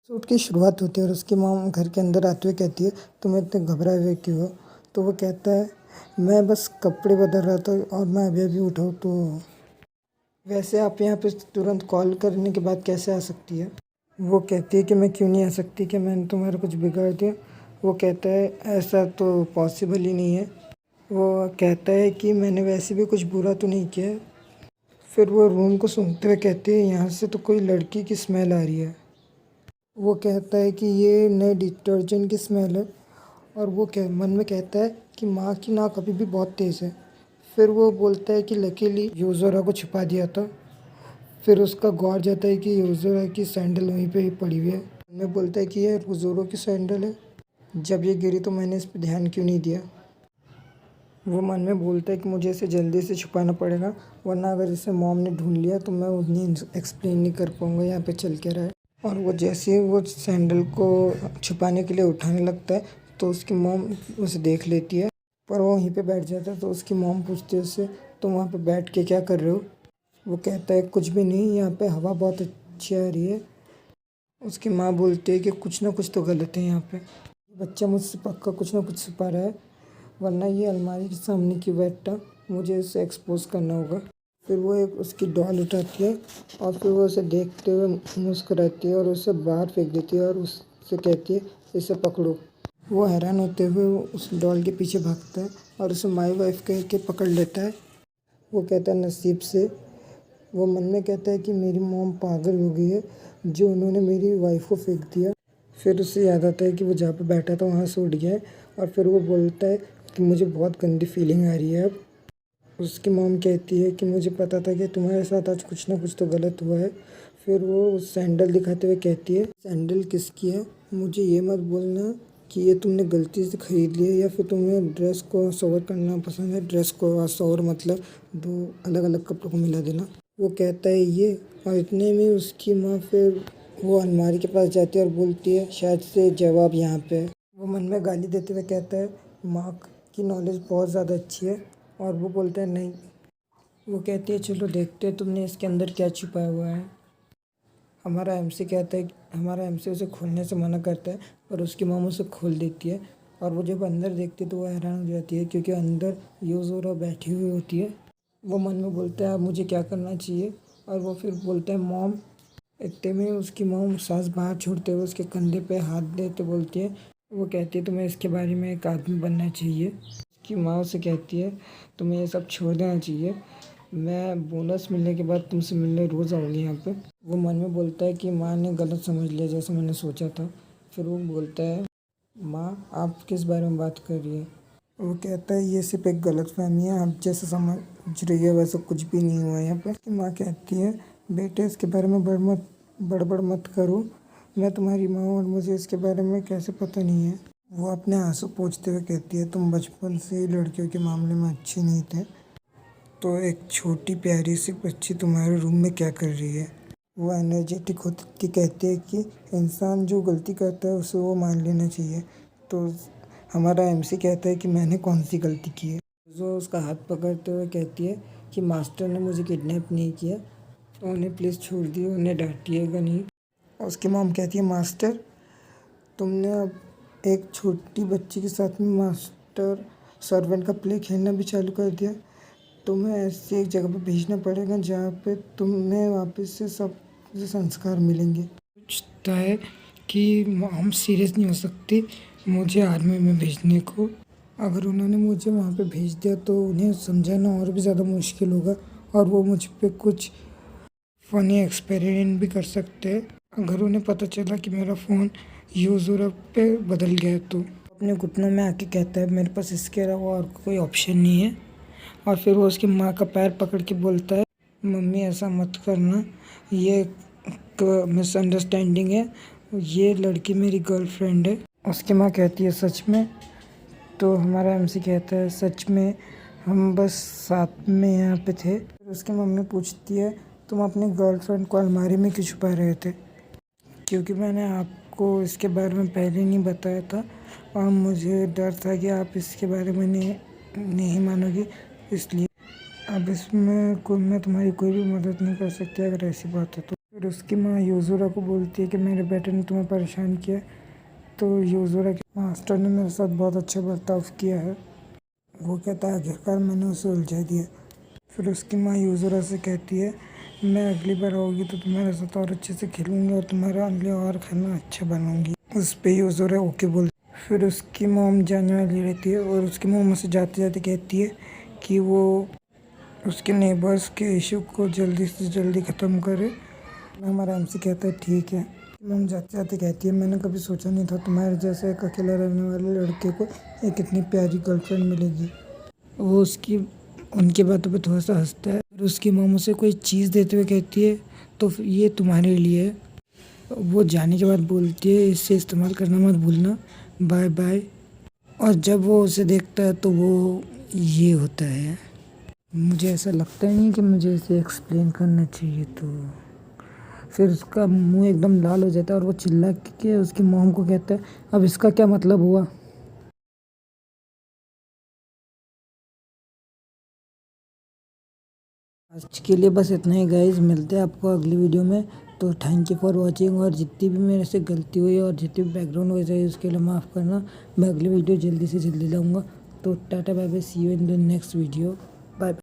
Shoot की शुरुआत होती है और उसकी मॉम घर के अंदर आते हुए कहती है, तुम इतने घबराए हुए क्यों हो? तो वो कहता है, मैं बस कपड़े बदल रहा था और मैं अभी अभी उठा हूँ। तो वैसे आप यहाँ पे तुरंत कॉल करने के बाद कैसे आ सकती है? वो कहती है कि मैं क्यों नहीं आ सकती, कि मैंने तुम्हारा कुछ बिगाड़ दिया? वो कहता है ऐसा तो पॉसिबल ही नहीं है। वो कहता है कि मैंने वैसे भी कुछ बुरा तो नहीं किया है। फिर वो रूम को सूंघते हुए कहती है, यहाँ से तो कोई लड़की की स्मेल आ रही है। वो कहता है कि ये नए डिटर्जेंट की स्मेल है और वो मन में कहता है कि माँ की नाक अभी भी बहुत तेज़ है। फिर वो बोलता है कि लकीली यूज़ोरा को छुपा दिया था। फिर उसका गौर जाता है कि यूज़ोरा की सैंडल वहीं पे ही पड़ी हुई है। मैं बोलता है कि ये यूज़ोरा की सैंडल है, जब ये गिरी तो मैंने इस पर ध्यान क्यों नहीं दिया। वो मन में बोलता है कि मुझे इसे जल्दी से छुपाना पड़ेगा, वरना अगर इसे मॉम ने ढूंढ लिया तो मैं उन्हें एक्सप्लेन नहीं कर पाऊँगा यहाँ पे चल के रहा है। और वो जैसे ही वो सैंडल को छुपाने के लिए उठाने लगता है तो उसकी मॉम उसे देख लेती है, पर वो वहीं पे बैठ जाता है। तो उसकी मॉम पूछती है उससे, तुम वहाँ पे बैठ के क्या कर रहे हो? वो कहता है कुछ भी नहीं, यहाँ पे हवा बहुत अच्छी आ रही है। उसकी माँ बोलती है कि कुछ ना कुछ तो गलत है यहाँ पे, बच्चा मुझसे पक्का कुछ ना कुछ छुपा रहा है, वरना ये अलमारी के सामने क्यों बैठा, मुझे इसे एक्सपोज करना होगा। फिर वो एक उसकी डॉल उठाती है और फिर वो उसे देखते हुए मुस्कुराती है और उसे बाहर फेंक देती है और उससे कहती है, इसे पकड़ो। वो हैरान होते हुए उस डॉल के पीछे भागता है और उसे माई वाइफ कह के पकड़ लेता है। वो कहता है नसीब से। वो मन में कहता है कि मेरी मॉम पागल हो गई है जो उन्होंने मेरी वाइफ को फेंक दिया। फिर उसे याद आता है कि वो जहाँ पे बैठा था वहाँ से उठ गया है और फिर वो बोलता है कि मुझे बहुत गंदी फीलिंग आ रही है अब। उसकी मॉम कहती है कि मुझे पता था कि तुम्हारे साथ आज कुछ ना कुछ तो गलत हुआ है। फिर वो उस सैंडल दिखाते हुए कहती है, सैंडल किसकी है? मुझे ये मत बोलना कि ये तुमने गलती से खरीद लिया या फिर तुम्हें ड्रेस को सवर करना पसंद है। ड्रेस को सवर मतलब दो अलग अलग कपड़ों को मिला देना। वो कहता है ये, और इतने में उसकी माँ फिर वो अलमारी के पास जाती है और बोलती है, शायद से जवाब यहाँ पे है। वो मन में गाली देते हुए कहता है, माँ की नॉलेज बहुत ज़्यादा अच्छी है। और वो बोलता है नहीं। वो कहती है चलो देखते हैं तुमने इसके अंदर क्या छुपाया हुआ है। हमारा एमसी कहता है, हमारा एमसी उसे खोलने से मना करता है, पर उसकी मॉम उसे खोल देती है। और वो जब अंदर देखती है तो वो हैरान हो जाती है, क्योंकि अंदर यूज़ोरा बैठी हुई होती है। वो मन में बोलता है अब मुझे क्या करना चाहिए, और वो फिर बोलता है मॉम। इतने में उसकी मॉम सांस बाहर छोड़ते हुए उसके कंधे पे हाथ देते बोलती है, वो कहती है तुम्हें इसके बारे में एक आदमी बनना चाहिए। उसकी माँ उसे कहती है तुम्हें ये सब छोड़ देना चाहिए, मैं बोनस मिलने के बाद तुमसे मिलने रोज़ आऊँगी यहाँ पे। वो मन में बोलता है कि माँ ने गलत समझ लिया जैसा मैंने सोचा था। फिर वो बोलता है, माँ आप किस बारे में बात कर रही है? वो कहता है ये सिर्फ एक गलतफहमी है, आप जैसे समझ रही है वैसा कुछ भी नहीं हुआ यहाँ पे। उसकी माँ कहती है, बेटे इसके बारे में बड़बड़ मत करो, मैं तुम्हारी माँ और मुझे इसके बारे में कैसे पता नहीं है। वो अपने आंसू पोंछते हुए कहती है, तुम बचपन से ही लड़कियों के मामले में अच्छी नहीं थे, तो एक छोटी प्यारी सी बच्ची तुम्हारे रूम में क्या कर रही है? वो एनर्जेटिक होती के कहती है कि इंसान जो गलती करता है उसे वो मान लेना चाहिए। तो हमारा एमसी कहता है कि मैंने कौन सी गलती की है? जो उसका हाथ पकड़ते हुए कहती है कि मास्टर ने मुझे किडनैप नहीं किया, तो उन्हें प्लीज़ छोड़ दिए, उन्हें डांटिएगा नहीं। उसकी मॉम कहती है, मास्टर तुमने अब एक छोटी बच्ची के साथ में मास्टर सर्वेंट का प्ले खेलना भी चालू कर दिया। तुम्हें ऐसी एक जगह पर भेजना पड़ेगा जहाँ पे तुम्हें वापस से सब संस्कार मिलेंगे। सोचता है कि हम सीरियस नहीं हो सकती मुझे आर्मी में भेजने को। अगर उन्होंने मुझे वहाँ पे भेज दिया तो उन्हें समझाना और भी ज़्यादा मुश्किल होगा और वो मुझ पे कुछ फ़नी एक्सपेरिमेंट भी कर सकते हैं। अगर उन्हें पता चला कि मेरा फ़ोन यूज़र पे बदल गया तो। अपने घुटनों में आके कहता है, मेरे पास इसके अलावा और कोई ऑप्शन नहीं है। और फिर वो उसकी माँ का पैर पकड़ के बोलता है, मम्मी ऐसा मत करना, ये मिसअंडरस्टैंडिंग है, ये लड़की मेरी गर्लफ्रेंड है। उसकी माँ कहती है सच में? तो हमारा एमसी कहता है सच में, हम बस साथ में यहाँ पे थे। फिर उसकी मम्मी पूछती है, तुम अपनी गर्लफ्रेंड को अलमारी में क्यों छुपा रहे थे? क्योंकि मैंने आपको इसके बारे में पहले नहीं बताया था और मुझे डर था कि आप इसके बारे में नहीं मानोगी, इसलिए अब इसमें मैं तुम्हारी कोई भी मदद नहीं कर सकती अगर ऐसी बात है तो। फिर उसकी माँ यूजुरा को बोलती है कि मेरे बेटे ने तुम्हें परेशान किया। तो यूजुरा के मास्टर ने मेरे साथ बहुत अच्छा बर्ताव किया है। वो कहता है आखिरकार मैंने उसे उलझा दिया। फिर उसकी माँ यूजुरा से कहती है मैं अगली बार आऊँगी तो तुम्हारे साथ और अच्छे से खेलूँगी और तुम्हारा अगले और खाना अच्छा बनाऊँगी। उस पर यूजुरा ओके बोल। फिर उसकी मॉम जाने वाली रहती है और उसकी मॉम उसे जाते जाते कहती है कि वो उसके नेबर्स के इशू को जल्दी से जल्दी ख़त्म करे। हमारा एमसी कहता है ठीक है। मॉम जाते जाते कहती है मैंने कभी सोचा नहीं था तुम्हारे जैसे एक अकेला रहने वाले लड़के को एक इतनी प्यारी गर्लफ्रेंड मिलेगी। वो उनकी बातों पे थोड़ा सा हंसता है। फिर उसकी मॉम उसे कोई चीज़ देते हुए कहती है तो ये तुम्हारे लिए है। वो जाने के बाद बोलती है इससे इस्तेमाल करना मत भूलना, बाय बाय। और जब वो उसे देखता है तो वो ये होता है। मुझे ऐसा लगता ही नहीं कि मुझे इसे एक्सप्लेन करना चाहिए। तो फिर उसका मुंह एकदम लाल हो जाता है और वो चिल्ला के उसकी मॉम को कहता है अब इसका क्या मतलब हुआ। आज के लिए बस इतना ही गाइस, मिलते हैं आपको अगली वीडियो में। तो थैंक यू फॉर वॉचिंग। और जितनी भी मेरे से गलती हुई और जितनी भी बैकग्राउंड वॉइस आई उसके लिए माफ़ करना। मैं अगली वीडियो जल्दी से जल्दी लाऊंगा। तो tata bye bye, see you in the next video.